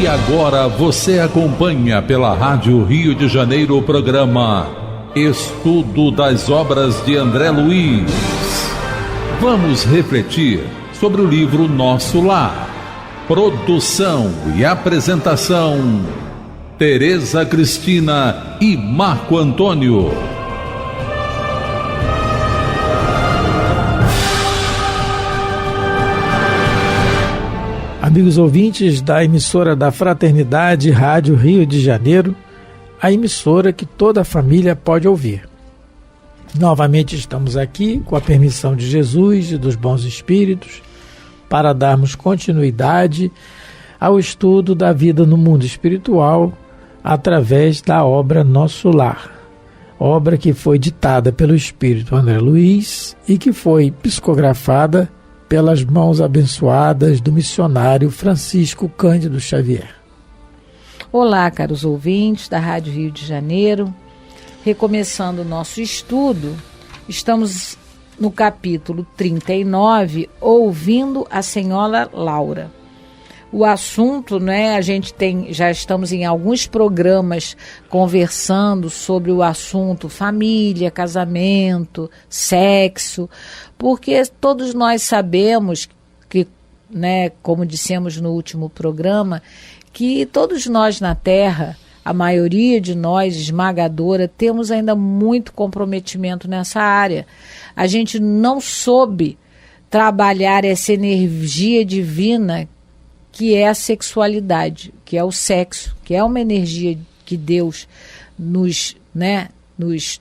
E agora você acompanha pela Rádio Rio de Janeiro o programa Estudo das Obras de André Luiz. Vamos refletir sobre o livro Nosso Lar. Produção e apresentação, Tereza Cristina e Marco Antônio. Amigos ouvintes da emissora da Fraternidade Rádio Rio de Janeiro, a emissora que toda a família pode ouvir. Novamente estamos aqui, com a permissão de Jesus e dos bons espíritos, para darmos continuidade ao estudo da vida no mundo espiritual através da obra Nosso Lar, obra que foi ditada pelo espírito André Luiz e que foi psicografada pelas mãos abençoadas do missionário Francisco Cândido Xavier. Olá, caros ouvintes da Rádio Rio de Janeiro. Recomeçando o nosso estudo, estamos no capítulo 39, ouvindo a senhora Laura. O assunto, a gente já estamos em alguns programas conversando sobre o assunto família, casamento, sexo, porque todos nós sabemos que, como dissemos no último programa, que todos nós na Terra, a maioria de nós, esmagadora, temos ainda muito comprometimento nessa área. A gente não soube trabalhar essa energia divina que é a sexualidade, que é o sexo, que é uma energia que Deus nos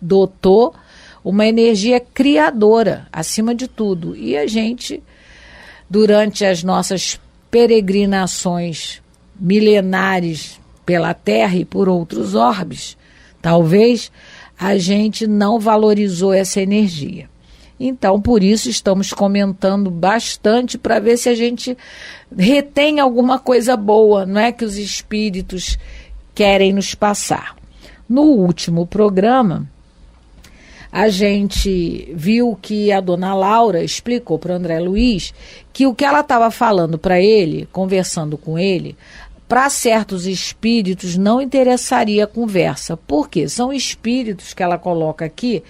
dotou, uma energia criadora, acima de tudo. E a gente, durante as nossas peregrinações milenares pela Terra e por outros orbes, talvez a gente não valorizou essa energia. Então, por isso, estamos comentando bastante para ver se a gente retém alguma coisa boa, que os espíritos querem nos passar. No último programa, a gente viu que a dona Laura explicou para o André Luiz que o que ela estava falando para ele, conversando com ele, para certos espíritos não interessaria a conversa. Por quê? São espíritos que ela coloca aqui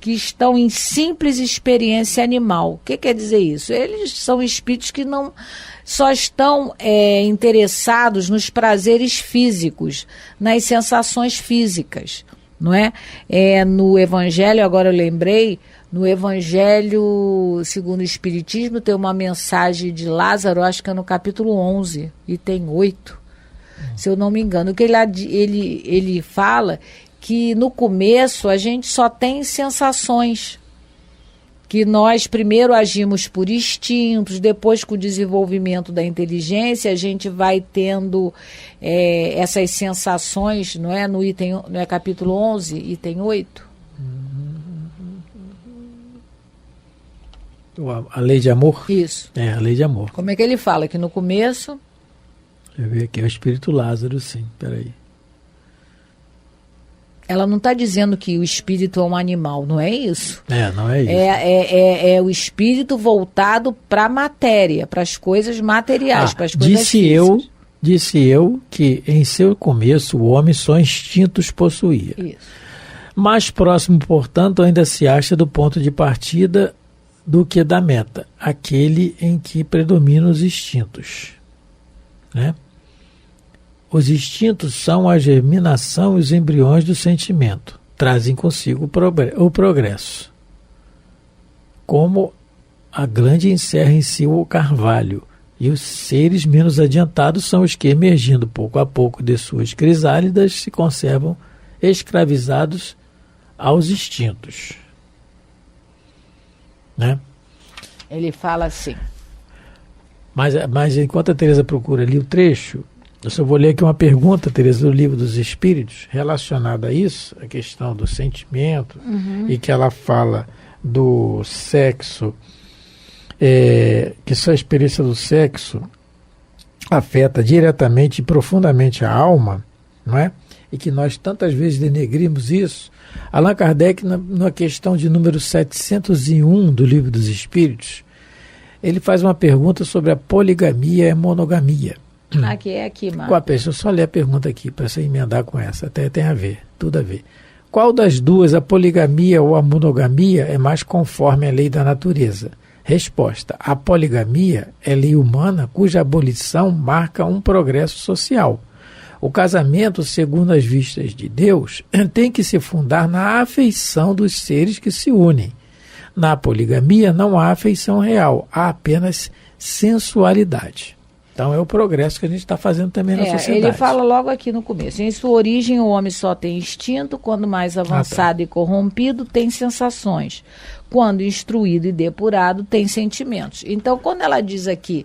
que estão em simples experiência animal. O que quer dizer isso? Eles são espíritos que não só estão interessados nos prazeres físicos, nas sensações físicas, não é? No Evangelho, agora eu lembrei, no Evangelho segundo o Espiritismo tem uma mensagem de Lázaro, acho que é no capítulo 11, e tem 8, se eu não me engano, que ele fala que no começo a gente só tem sensações, que nós primeiro agimos por instintos, depois com o desenvolvimento da inteligência a gente vai tendo essas sensações, não é? No capítulo 11, item 8. A lei de amor? Isso. A lei de amor. Como é que ele fala? Que no começo... Deixa eu ver aqui, é o espírito Lázaro, sim, peraí. Ela não está dizendo que o espírito é um animal, não é isso? Não é isso. É o espírito voltado para a matéria, para as coisas materiais, para as coisas físicas. Disse eu que em seu começo o homem só instintos possuía. Isso. Mais próximo, portanto, ainda se acha do ponto de partida do que da meta, aquele em que predominam os instintos, Os instintos são a germinação e os embriões do sentimento. Trazem consigo o progresso. Como a glande encerra em si o carvalho, e os seres menos adiantados são os que, emergindo pouco a pouco de suas crisálidas, se conservam escravizados aos instintos. Ele fala assim. Mas enquanto a Tereza procura ali o trecho, eu só vou ler aqui uma pergunta, Tereza, do Livro dos Espíritos, relacionada a isso, a questão do sentimento, e que ela fala do sexo, que só a experiência do sexo afeta diretamente e profundamente a alma, não é? E que nós tantas vezes denegrimos isso. Allan Kardec, na questão de número 701 do Livro dos Espíritos, ele faz uma pergunta sobre a poligamia e a monogamia. Aqui, Marco. Deixa eu só ler a pergunta aqui, para você emendar com essa. Até tem a ver, tudo a ver. Qual das duas, a poligamia ou a monogamia, é mais conforme à lei da natureza? Resposta: a poligamia é lei humana cuja abolição marca um progresso social. O casamento, segundo as vistas de Deus, tem que se fundar na afeição dos seres que se unem. Na poligamia não há afeição real, há apenas sensualidade. Então é o progresso que a gente está fazendo também na sociedade. Ele fala logo aqui no começo. Em sua origem, o homem só tem instinto, quando mais avançado e corrompido, tem sensações. Quando instruído e depurado, tem sentimentos. Então, quando ela diz aqui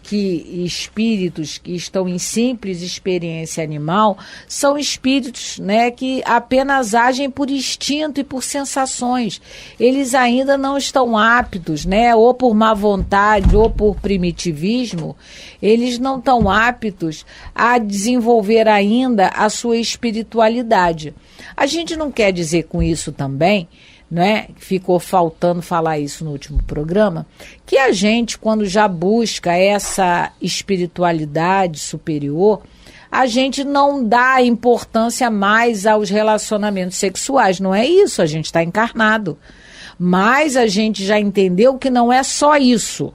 que espíritos que estão em simples experiência animal são espíritos, né, que apenas agem por instinto e por sensações. Eles ainda não estão aptos, né, ou por má vontade ou por primitivismo, eles não estão aptos a desenvolver ainda a sua espiritualidade. A gente não quer dizer com isso também, né? Ficou faltando falar isso no último programa, que a gente, quando já busca essa espiritualidade superior, a gente não dá importância mais aos relacionamentos sexuais. Não é isso, a gente está encarnado. Mas a gente já entendeu que não é só isso.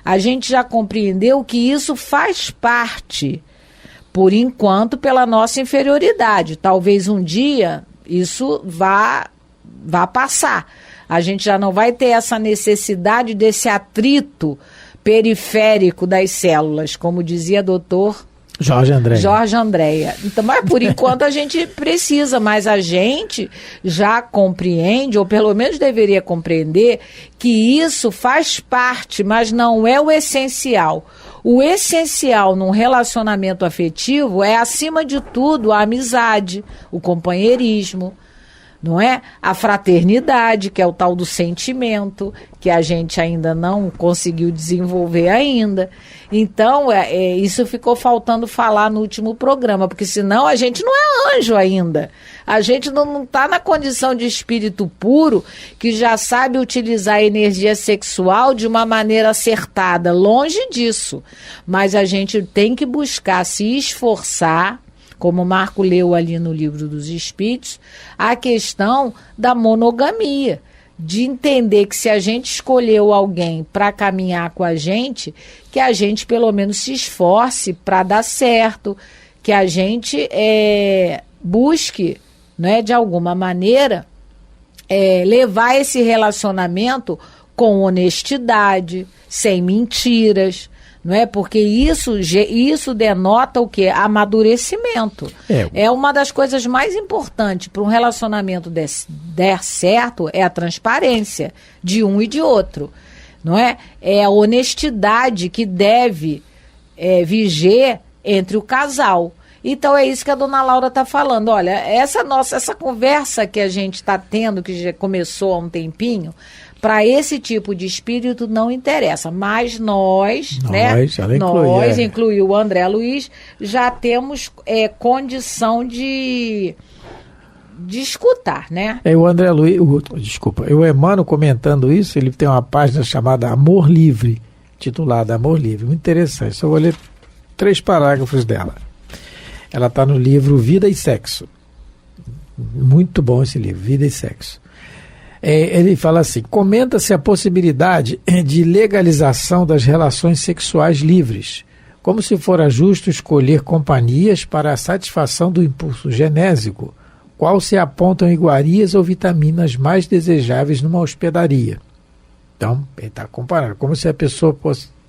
A gente já compreendeu que isso faz parte, por enquanto, pela nossa inferioridade. Talvez um dia isso vá passar. A gente já não vai ter essa necessidade desse atrito periférico das células, como dizia doutor Jorge Andréia. Então, mas por enquanto a gente precisa, mas a gente já compreende, ou pelo menos deveria compreender, que isso faz parte, mas não é o essencial. O essencial num relacionamento afetivo é, acima de tudo, a amizade, o companheirismo, não é? A fraternidade, que é o tal do sentimento, que a gente ainda não conseguiu desenvolver ainda. Então, isso ficou faltando falar no último programa, porque senão a gente não é anjo ainda. A gente não está na condição de espírito puro, que já sabe utilizar a energia sexual de uma maneira acertada. Longe disso. Mas a gente tem que buscar se esforçar, como o Marco leu ali no Livro dos Espíritos, a questão da monogamia, de entender que se a gente escolheu alguém para caminhar com a gente, que a gente pelo menos se esforce para dar certo, que a gente busque, né, de alguma maneira, levar esse relacionamento com honestidade, sem mentiras, não é? Porque isso denota o quê? Amadurecimento. É uma das coisas mais importantes para um relacionamento der certo, é a transparência de um e de outro, não é? É a honestidade que deve viger entre o casal. Então é isso que a dona Laura está falando. Olha, essa conversa que a gente está tendo, que já começou há um tempinho, para esse tipo de espírito não interessa, mas nós, incluiu o André Luiz, já temos condição de escutar, né? O André Luiz, o Emmanuel comentando isso, ele tem uma página chamada Amor Livre, titulada Amor Livre, muito interessante, só vou ler 3 parágrafos dela. Ela está no livro Vida e Sexo, muito bom esse livro, Vida e Sexo. Ele fala assim: comenta-se a possibilidade de legalização das relações sexuais livres, como se fora justo escolher companhias para a satisfação do impulso genésico, qual se apontam iguarias ou vitaminas mais desejáveis numa hospedaria. Então, ele está comparando, como se a pessoa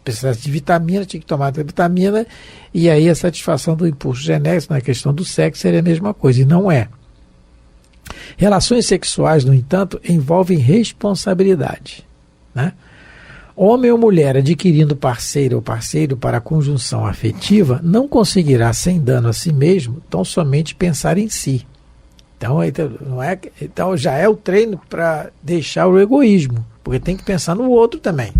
precisasse de vitamina, tinha que tomar a vitamina, e aí a satisfação do impulso genésico na questão do sexo seria a mesma coisa, e não é. Relações sexuais, no entanto, envolvem responsabilidade, né? Homem ou mulher adquirindo parceiro ou parceiro para a conjunção afetiva não conseguirá, sem dano a si mesmo, tão somente pensar em si. Então já é o treino para deixar o egoísmo, porque tem que pensar no outro também.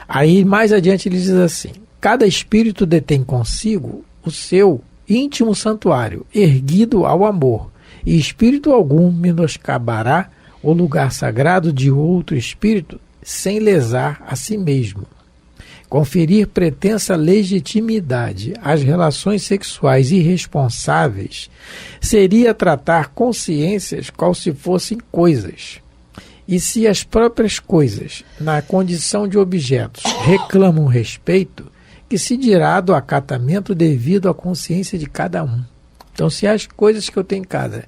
Aí mais adiante ele diz assim: cada espírito detém consigo o seu íntimo santuário, erguido ao amor, e espírito algum menoscabará o lugar sagrado de outro espírito sem lesar a si mesmo. Conferir pretensa legitimidade às relações sexuais irresponsáveis seria tratar consciências qual se fossem coisas. E se as próprias coisas, na condição de objetos, reclamam respeito, que se dirá do acatamento devido à consciência de cada um. Então, se as coisas que eu tenho em casa,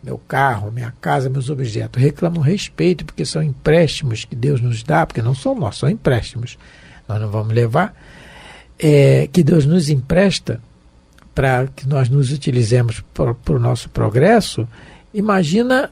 meu carro, minha casa, meus objetos, reclamam respeito, porque são empréstimos que Deus nos dá, porque não são nossos, são empréstimos, nós não vamos levar, que Deus nos empresta para que nós nos utilizemos para o nosso progresso, imagina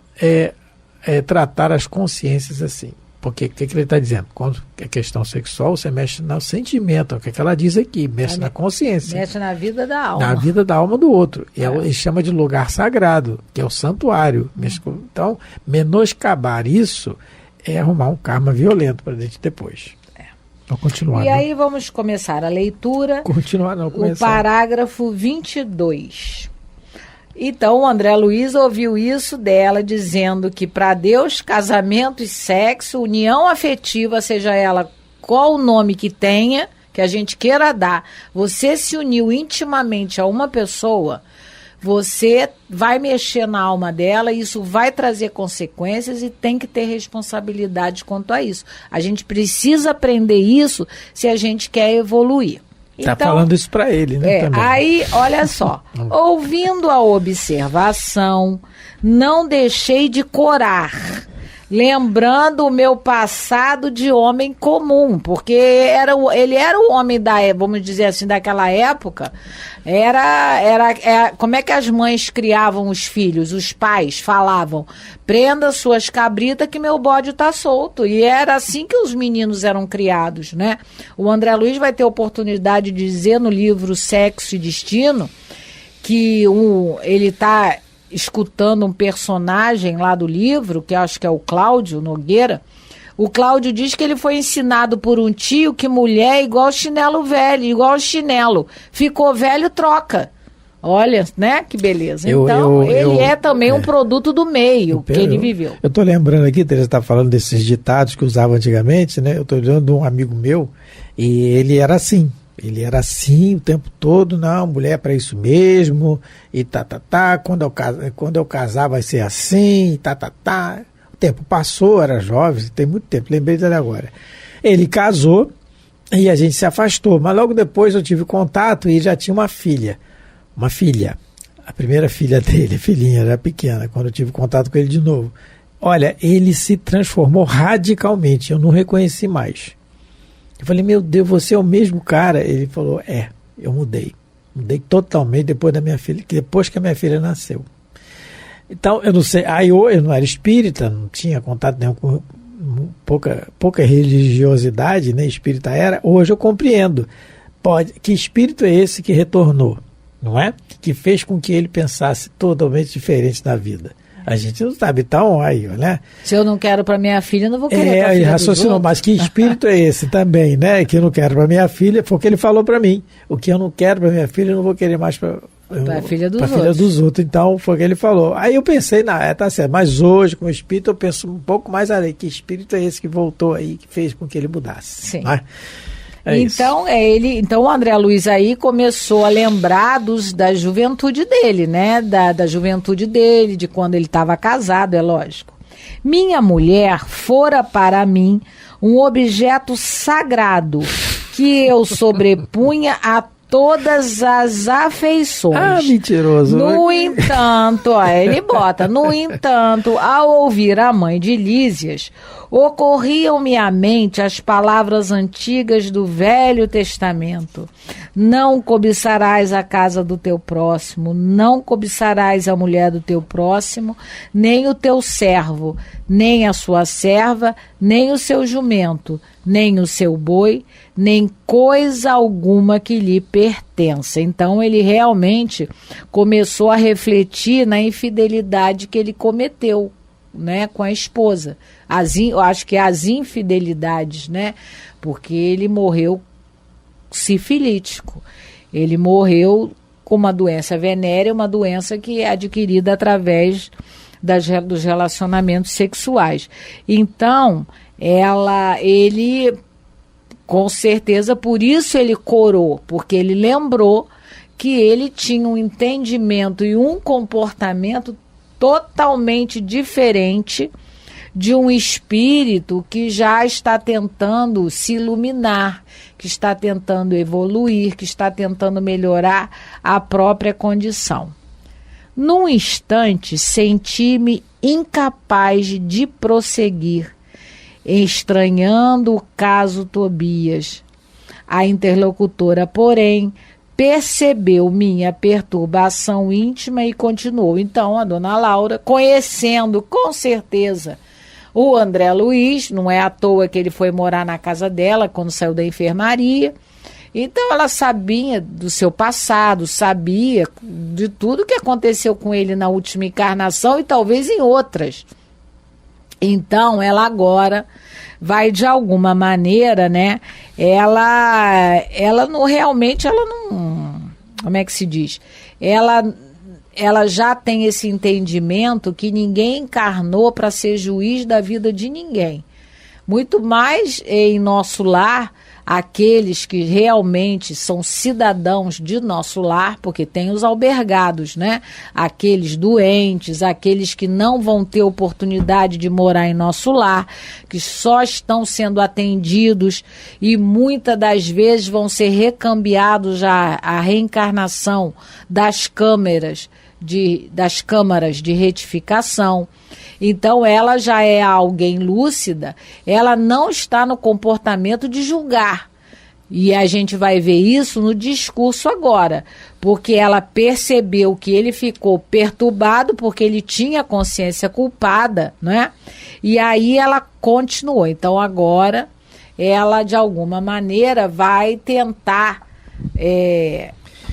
tratar as consciências assim. Porque o que ele está dizendo? Quando é questão sexual, você mexe no sentimento, o que ela diz aqui, mexe na consciência. Mexe na vida da alma. Na vida da alma do outro. E ele chama de lugar sagrado, que é o santuário. Então, menoscabar isso é arrumar um karma violento para a gente depois. Vamos continuar. E aí vamos começar a leitura. Continuar, não, começar. O parágrafo 22. Então, o André Luiz ouviu isso dela, dizendo que para Deus, casamento e sexo, união afetiva, seja ela qual o nome que tenha, que a gente queira dar, você se uniu intimamente a uma pessoa, você vai mexer na alma dela, isso vai trazer consequências e tem que ter responsabilidade quanto a isso. A gente precisa aprender isso se a gente quer evoluir. Está falando isso para ele, né? Também. Aí, olha só, ouvindo a observação, não deixei de corar, lembrando o meu passado de homem comum, porque ele era o homem vamos dizer assim, daquela época. Como é que as mães criavam os filhos? Os pais falavam: prenda suas cabritas que meu bode está solto. E era assim que os meninos eram criados, né? O André Luiz vai ter oportunidade de dizer no livro Sexo e Destino que ele está escutando um personagem lá do livro, que acho que é o Cláudio Nogueira. O Cláudio diz que ele foi ensinado por um tio que mulher é igual chinelo velho, igual chinelo. Ficou velho, troca. Olha, né? Que beleza. Então, ele é também um produto do meio que ele viveu. Eu estou lembrando aqui, Teresa está falando desses ditados que usavam antigamente, né? Eu estou lembrando de um amigo meu e ele era assim. Ele era assim o tempo todo, não, mulher para isso mesmo, e quando eu casar vai ser assim, O tempo passou, era jovem, tem muito tempo, lembrei dele agora. Ele casou e a gente se afastou, mas logo depois eu tive contato e já tinha uma filha, a primeira filha dele, filhinha, era pequena, quando eu tive contato com ele de novo. Olha, ele se transformou radicalmente, eu não reconheci mais. Eu falei, meu Deus, você é o mesmo cara? Ele falou, eu mudei. Mudei totalmente depois que a minha filha nasceu. Então, eu não sei, aí eu não era espírita, não tinha contato nenhum com pouca religiosidade, né? Espírita era. Hoje eu compreendo. Que espírito é esse que retornou, não é? Que fez com que ele pensasse totalmente diferente na vida. A gente não sabe, então, aí, né? Se eu não quero para minha filha, eu não vou querer para a filha raciocinou, mas que espírito é esse também, né? Que eu não quero para minha filha, foi o que ele falou para mim. O que eu não quero para minha filha, eu não vou querer mais para a filha dos outros. Então, foi o que ele falou. Aí eu pensei, tá certo, mas hoje, com o espírito, eu penso um pouco mais além. Que espírito é esse que voltou aí, que fez com que ele mudasse? Sim. Né? Então o André Luiz aí começou a lembrar da juventude dele, né? Da juventude dele, de quando ele estava casado, é lógico. Minha mulher fora para mim um objeto sagrado que eu sobrepunha a todas as afeições. Mentiroso. No entanto, ele bota, no entanto, ao ouvir a mãe de Lísias, ocorriam-me à mente as palavras antigas do Velho Testamento. Não cobiçarás a casa do teu próximo, não cobiçarás a mulher do teu próximo, nem o teu servo, nem a sua serva, nem o seu jumento, nem o seu boi, nem coisa alguma que lhe pertença. Então ele realmente começou a refletir na infidelidade que ele cometeu, né, com a esposa. Eu acho que as infidelidades, né, porque ele morreu sifilítico. Ele morreu com uma doença venérea, uma doença que é adquirida através dos relacionamentos sexuais. Então, ele Com certeza, por isso ele corou, porque ele lembrou que ele tinha um entendimento e um comportamento totalmente diferente de um espírito que já está tentando se iluminar, que está tentando evoluir, que está tentando melhorar a própria condição. Num instante, senti-me incapaz de prosseguir, estranhando o caso Tobias. A interlocutora, porém, percebeu minha perturbação íntima e continuou. Então, a dona Laura, conhecendo com certeza o André Luiz, não é à toa que ele foi morar na casa dela quando saiu da enfermaria. Então ela sabia do seu passado, sabia de tudo que aconteceu com ele na última encarnação e talvez em outras. Então ela agora vai de alguma maneira, né? Ela não realmente, ela não, como é que se diz? Ela já tem esse entendimento que ninguém encarnou para ser juiz da vida de ninguém. Muito mais em nosso lar, aqueles que realmente são cidadãos de nosso lar, porque tem os albergados, né? Aqueles doentes, aqueles que não vão ter oportunidade de morar em nosso lar, que só estão sendo atendidos e muitas das vezes vão ser recambiados já a reencarnação das câmaras de retificação. Então ela já é alguém lúcida, ela não está no comportamento de julgar. E a gente vai ver isso no discurso agora, porque ela percebeu que ele ficou perturbado porque ele tinha consciência culpada, né? E aí ela continuou. Então agora ela de alguma maneira vai tentar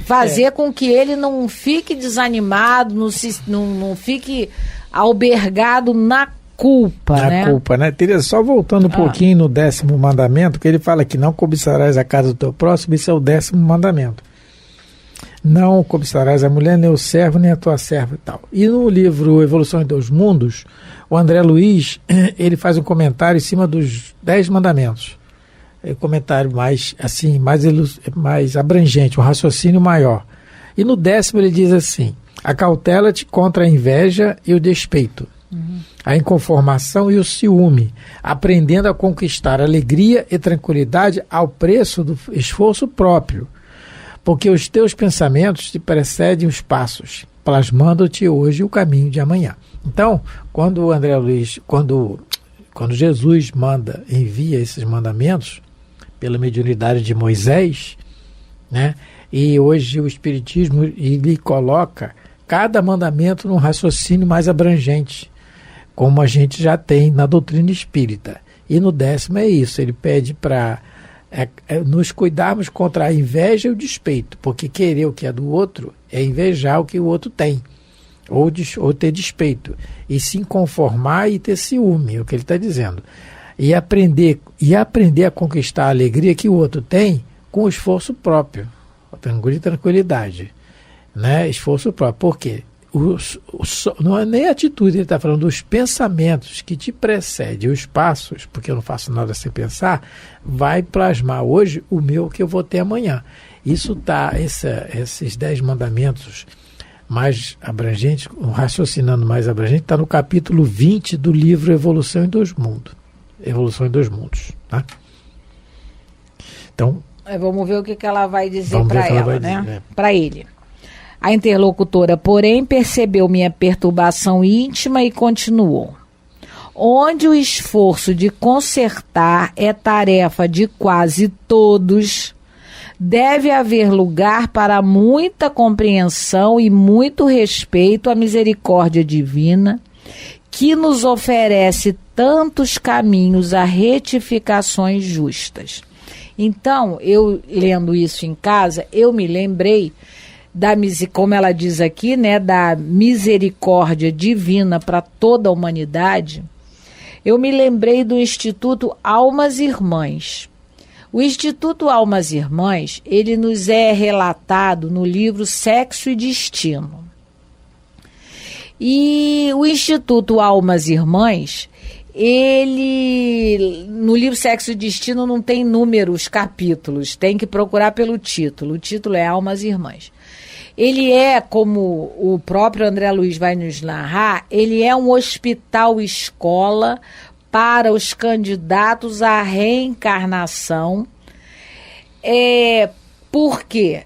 fazer com que ele não fique desanimado, não fique albergado na culpa, né? Na culpa, né? Tereza, só voltando um pouquinho no 10º mandamento, que ele fala que não cobiçarás a casa do teu próximo, isso é o 10º mandamento. Não cobiçarás a mulher, nem o servo, nem a tua serva e tal. E no livro Evolução em Dois Mundos, o André Luiz, ele faz um comentário em cima dos 10 mandamentos. É um comentário mais, assim, mais abrangente, um raciocínio maior. E no 10º ele diz assim: acautela-te contra a inveja e o despeito, a inconformação e o ciúme, aprendendo a conquistar alegria e tranquilidade ao preço do esforço próprio, porque os teus pensamentos te precedem os passos, plasmando-te hoje o caminho de amanhã. Então, quando o André Luiz, quando Jesus envia esses mandamentos pela mediunidade de Moisés, né? E hoje o Espiritismo ele coloca cada mandamento num raciocínio mais abrangente, como a gente já tem na doutrina espírita. E no 10º é isso, ele pede para nos cuidarmos contra a inveja e o despeito, porque querer o que é do outro é invejar o que o outro tem, ou ter despeito, e se conformar e ter ciúme, é o que ele está dizendo. E aprender a conquistar a alegria que o outro tem com esforço próprio, tranquilidade, né? Esforço próprio. Por quê? Não é nem a atitude, ele está falando dos pensamentos que te precedem, os passos, porque eu não faço nada sem pensar, vai plasmar hoje o meu que eu vou ter amanhã. Isso está, esses 10 mandamentos mais abrangentes, raciocinando mais abrangente, está no capítulo 20 do livro Evolução em Dois Mundos. Evolução em Dois Mundos, tá? Então, vamos ver o que ela vai dizer para ela, né? Para ele. A interlocutora, porém, percebeu minha perturbação íntima e continuou. Onde o esforço de consertar é tarefa de quase todos, deve haver lugar para muita compreensão e muito respeito à misericórdia divina, que nos oferece tantos caminhos a retificações justas. Então, eu lendo isso em casa, eu me lembrei como ela diz aqui, né, da misericórdia divina para toda a humanidade. Eu me lembrei do Instituto Almas Irmãs. O Instituto Almas Irmãs, ele nos é relatado no livro Sexo e Destino. E o Instituto Almas Irmãs, ele, no livro Sexo e Destino, não tem números, capítulos, tem que procurar pelo título. O título é Almas Irmãs. Ele é, como o próprio André Luiz vai nos narrar, ele é um hospital-escola para os candidatos à reencarnação. Por quê?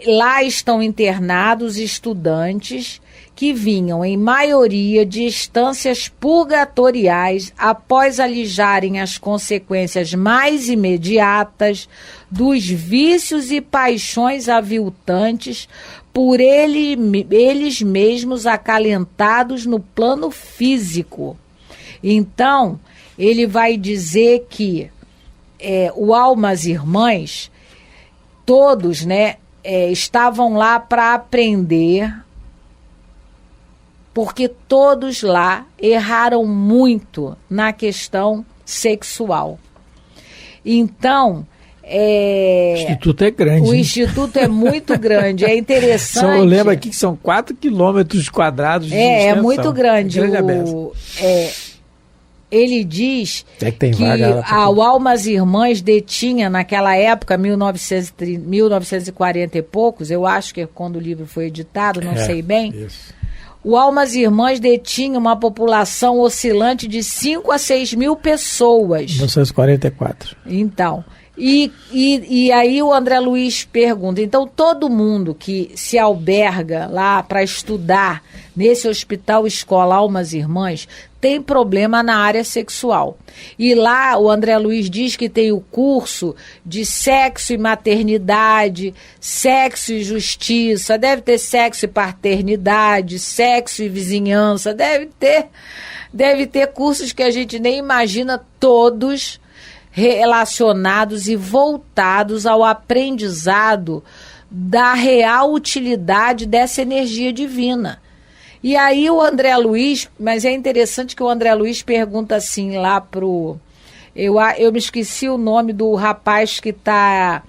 Lá estão internados estudantes que vinham, em maioria, de estâncias purgatoriais após alijarem as consequências mais imediatas dos vícios e paixões aviltantes por eles mesmos acalentados no plano físico. Então, ele vai dizer que o Almas Irmãs, todos, né, estavam lá para aprender, porque todos lá erraram muito na questão sexual. Então, o Instituto é grande. O Instituto é muito grande, é interessante. Eu lembro aqui que são 4 quilômetros quadrados de extensão. É muito grande. Ele diz que o Almas Irmãs detinha, naquela época, 1940 e poucos, eu acho que é quando o livro foi editado, não sei bem. Isso. O Almas Irmãs detinha uma população oscilante de 5 a 6 mil pessoas. 1944. Então, e aí o André Luiz pergunta, então todo mundo que se alberga lá para estudar nesse hospital escola Almas Irmãs tem problema na área sexual. E lá o André Luiz diz que tem o curso de sexo e maternidade, sexo e justiça, deve ter sexo e paternidade, sexo e vizinhança, deve ter cursos que a gente nem imagina, todos relacionados e voltados ao aprendizado da real utilidade dessa energia divina. E aí o André Luiz, mas é interessante que o André Luiz pergunta assim lá pro... Eu me esqueci o nome do rapaz que tá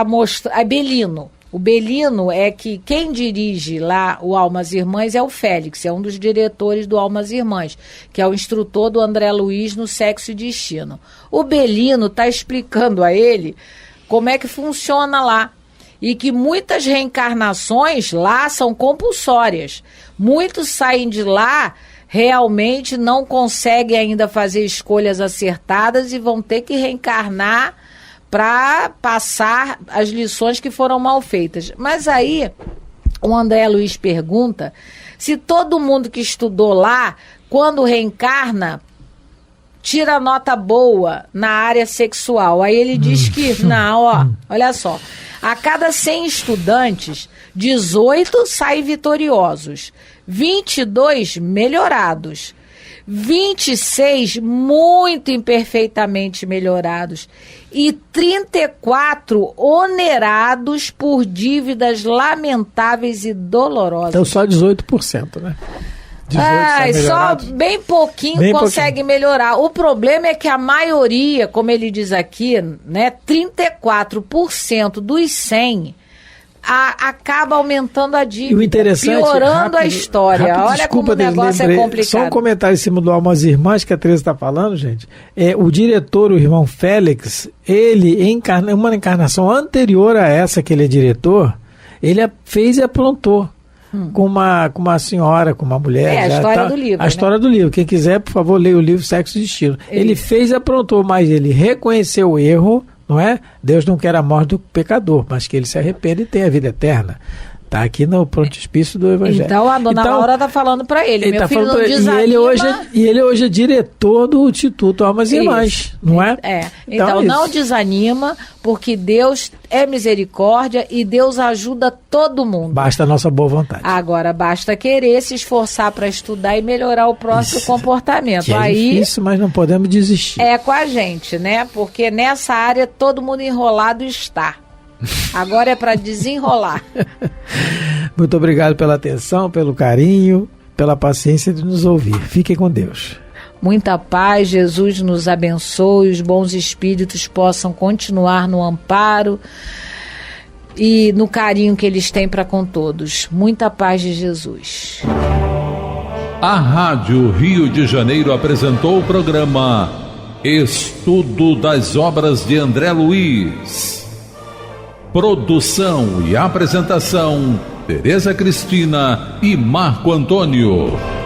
mostrando... É Belino. O Belino é que quem dirige lá o Almas Irmãs é o Félix, é um dos diretores do Almas Irmãs, que é o instrutor do André Luiz no Sexo e Destino. O Belino está explicando a ele como é que funciona lá. E que muitas reencarnações lá são compulsórias. Muitos saem de lá, realmente não conseguem ainda fazer escolhas acertadas e vão ter que reencarnar para passar as lições que foram mal feitas. Mas aí o André Luiz pergunta se todo mundo que estudou lá, quando reencarna, tira nota boa na área sexual. Aí ele diz que não, olha só. A cada 100 estudantes, 18 saem vitoriosos, 22 melhorados, 26 muito imperfeitamente melhorados e 34 onerados por dívidas lamentáveis e dolorosas. Então só 18%, né? Só bem pouquinho consegue melhorar. O problema é que a maioria, como ele diz aqui, né, 34% dos 100 acaba aumentando a dívida, o interessante, piorando a história. Olha como o negócio é complicado. Só um comentário em cima do Almas Irmãs que a Teresa está falando, gente. O diretor, o irmão Félix, ele uma encarnação anterior a essa que ele é diretor, ele fez e aprontou. Com uma senhora, com uma mulher. A história do livro. A história do livro. Quem quiser, por favor, leia o livro Sexo e Destino. Ele fez e aprontou, mas ele reconheceu o erro, não é? Deus não quer a morte do pecador, mas que ele se arrependa e tenha a vida eterna. Está aqui no prontispício do Evangelho. Então a dona Laura está falando para ele. Meu filho não desanima. E ele hoje é diretor do Instituto Almas Irmãs, não é? Então não desanima, porque Deus é misericórdia e Deus ajuda todo mundo. Basta a nossa boa vontade. Agora, basta querer se esforçar para estudar e melhorar o próprio comportamento. Que é difícil, mas não podemos desistir. É com a gente, né? Porque nessa área todo mundo enrolado está. Agora é para desenrolar. Muito obrigado pela atenção, pelo carinho, pela paciência de nos ouvir. Fiquem com Deus. Muita paz, Jesus nos abençoe, os bons espíritos possam continuar no amparo e no carinho que eles têm para com todos. Muita paz de Jesus. A Rádio Rio de Janeiro apresentou o programa Estudo das Obras de André Luiz. Produção e apresentação: Tereza Cristina e Marco Antônio.